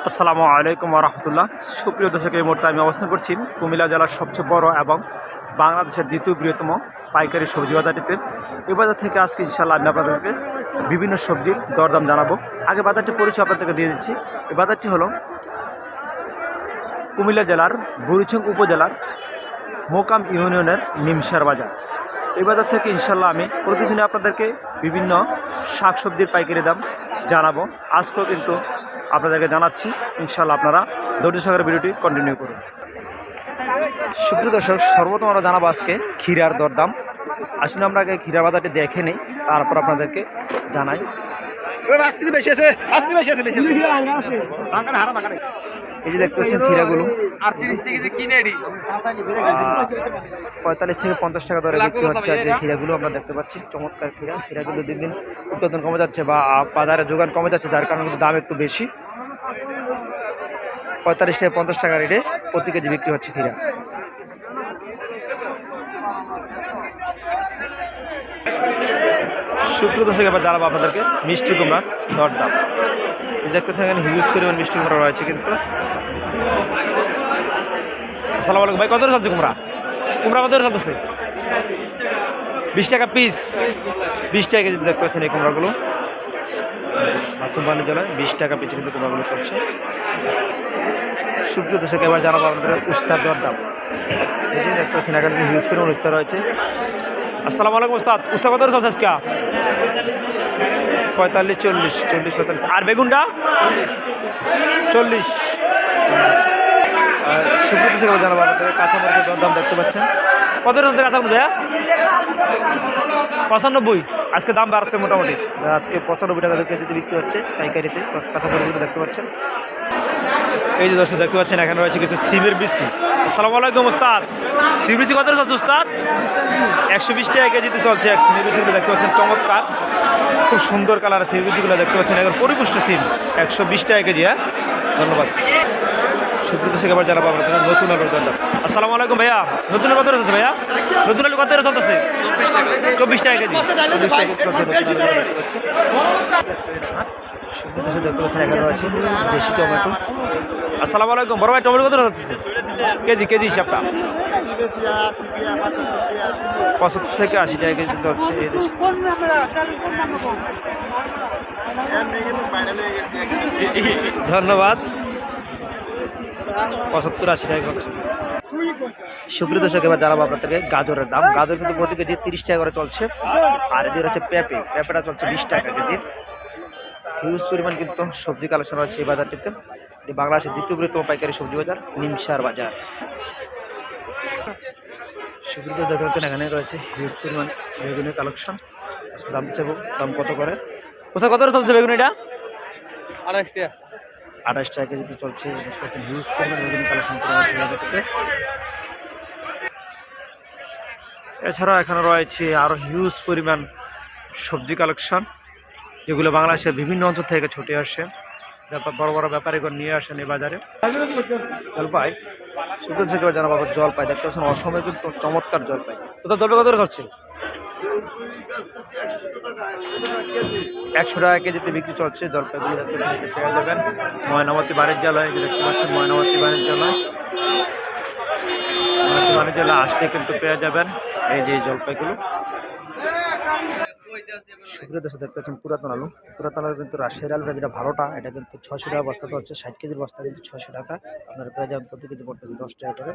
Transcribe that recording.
আসসালামু আলাইকুম রহমতুল্লাহ। সুপ্রিয় দর্শক, এই মুহূর্তে আমি অবস্থান করছি কুমিল্লা জেলার সবচেয়ে বড় এবং বাংলাদেশের দ্বিতীয় বৃহত্তম পাইকারি সবজি বাজারটিতে। এই বাজার থেকে আজকে ইনশাআল্লাহ আমি আপনাদেরকে বিভিন্ন সবজির দরদাম জানাবো। আগে বাজারটি পরিচয় আপনাদেরকে দিয়ে দিচ্ছি। এই বাজারটি হলো কুমিল্লা জেলার বুড়িচং উপজেলার মোকাম ইউনিয়নের নিমসার বাজার। এই বাজার থেকে ইনশাআল্লাহ আমি প্রতিদিন আপনাদেরকে বিভিন্ন শাকসবজির পাইকারি দাম জানাবো। আজকেও কিন্তু আপনাদেরকে জানাচ্ছি, ইনশাআল্লাহ আপনারা ধৈর্য সহকারে ভিডিওটি কন্টিনিউ করুন। সুপ্রিয় দর্শক, সর্বপ্রথম আমরা জানাবো আজকে ক্ষীরার দরদাম। আসলে আমরা আগে ক্ষীরা বাজারটি দেখে নিই, তারপর আপনাদেরকে জানাই। এই যে দেখতে পাচ্ছেন ক্ষীরাগুলো 45 থেকে 50 টাকা দরে বিক্রি হচ্ছে। যে ক্ষীরাগুলো আমরা দেখতে পাচ্ছি চমৎকার ক্ষীরাগুলো দিন দিন উৎপাদন কমে যাচ্ছে বা বাজারে যোগান কমে যাচ্ছে, যার কারণে কিন্তু দাম একটু বেশি। 45 থেকে 50 টাকা রেটে প্রতি কেজি বিক্রি হচ্ছে ক্ষীরা। সুপ্রিয় দর্শক, এবার জানাবো আপনাদেরকে মিষ্টি কুমড়ার দরদাম। দেখতে থাকেন হিউজ পরিমাণ মিষ্টি কুমড়া রয়েছে কিন্তু। আসসালামু আলাইকুম ভাই, কত করে চলছে কুমড়া? কুমড়া কত করে চলতেছে? 20 টাকা পিস, 20 টাকা কেজি দেখতে পাচ্ছেন এই কুমড়াগুলো। মাসুম বাণিজ্যালয় 20 টাকা পিস কিন্তু কুমড়াগুলো চলছে। সুপ্রিয় দর্শক, এবার জানাবো আপনাদের উস্তার দরদাম। এই যে দেখতে পাচ্ছেন এখানে হিউজ পরিমাণ উস্তা রয়েছে। আসসালামু আলাইকুম উস্তাদ, উস্তা কত করে চলছে আজকে? 45, 40, 45। আর বেগুনটা 40। সুপ্রিয় দর্শক, এবার জানাবো আপনাদের কাঁচামরিচের দরদাম দেখতে পাচ্ছেন। কত চলছে কাঁচামরিচ? 95। আজকে দাম বাড়ছে মোটামুটি, আজকে 95 টাকা কেজিতে বিক্রি হচ্ছে পাইকারিতে কাঁচামরিচগুলো দেখতে পাচ্ছেন। এই যে দর্শক দেখতে পাচ্ছেন এখানে রয়েছে কিছু সিমের বিচি। আসসালামু আলাইকুম উস্তাদ, সিমের বিচি কত চলছে উস্তাদ? 120 টাকা কেজিতে চলছে এক সিমের বিচিগুলো দেখতে পাচ্ছেন। চমৎকার, খুব সুন্দর কালার সিমের বিচিগুলো দেখতে পাচ্ছেন। একদম পরিপুষ্ট সিম, 120 টাকা কেজি। হ্যাঁ, ধন্যবাদ। সুপ্রিয় দর্শক, এবার জানাবো আপনাদের নতুন আলুর দরদাম। আসসালামু আলাইকুম ভাইয়া, নতুন আলু কত চলছে ভাইয়া? নতুন আলু কত চলতেছে? 24 টাকা কেজি। 24 টাকা চলছে নতুন আলু দেখতে পাচ্ছেন। সুপ্রিয় দর্শক, দেখতে পাচ্ছেন এখানে রয়েছে দেশি টমেটো। আসসালামু আলাইকুম বড় ভাই, টমেটো কত চলতেছে কেজি হিসাবটা? 75 থেকে 80 টাকা কেজি চলছে এই দেশে। ধন্যবাদ। 75-80 টাকা চলছে। সুপ্রিয় দর্শক, এবার জানাবো আপনাদেরকে গাজরের দাম। গাজর কিন্তু প্রতি কেজি 30 টাকা করে চলছে। আর এদের হচ্ছে পেঁপেটা চলছে 20 টাকা কেজি। হিউজ পরিমাণ কিন্তু সবজি কালেকশন রয়েছে এই বাজারটিতে। এটি বাংলাদেশের দ্বিতীয় বৃহত্তম পাইকারি সবজি বাজার, নিমসার বাজার। সুপ্রিয় দেখতে পাচ্ছেন এখানে রয়েছে হিউজ পরিমাণ বেগুনের কালেকশন। দাম দিচ্ছে, দাম কত করে? কোথায় কত করে চলছে বেগুন? এটা 28 টাকা কেজিতে চলছে। হিউজ পরিমাণ বেগুনের কালেকশন করা হচ্ছে বাজারটিতে। এছাড়াও এখানে রয়েছে আরও হিউজ পরিমাণ সবজি কালেকশন, যেগুলো বাংলাদেশের বিভিন্ন অঞ্চল থেকে ছুটে আসে, বড় বড় ব্যাপারীগণ নিয়ে আসেন এই বাজারে। জলপাই, সুপ্রিয় থেকে জানাবো জলপাই দেখতে পাচ্ছেন। অসমে কিন্তু চমৎকার জলপাই। কোথাও জলপাই কত হচ্ছে? 100 টাকা কেজিতে বিক্রি চলছে জলপাইগুলো দেখতে পেয়ে যাবেন। ময়নামতি বাণিজ্যালয় দেখতে পাচ্ছেন, ময়নামতি বাণিজ্যালয় আসলে কিন্তু পেয়ে যাবেন এই যে জলপাইগুলো। সুপ্রিয় দর্শক, দেখতে পাচ্ছেন পুরাতন আলু কিন্তু রাজশাহীর আলুটা যেটা ভালোটা, এটা কিন্তু 600 টাকা বস্তা চলছে। 60 কেজির বস্তা কিন্তু 600 টাকা। আপনারা পেয়ে যাবেন, প্রতি কেজি পড়তেছে 10 টাকা করে।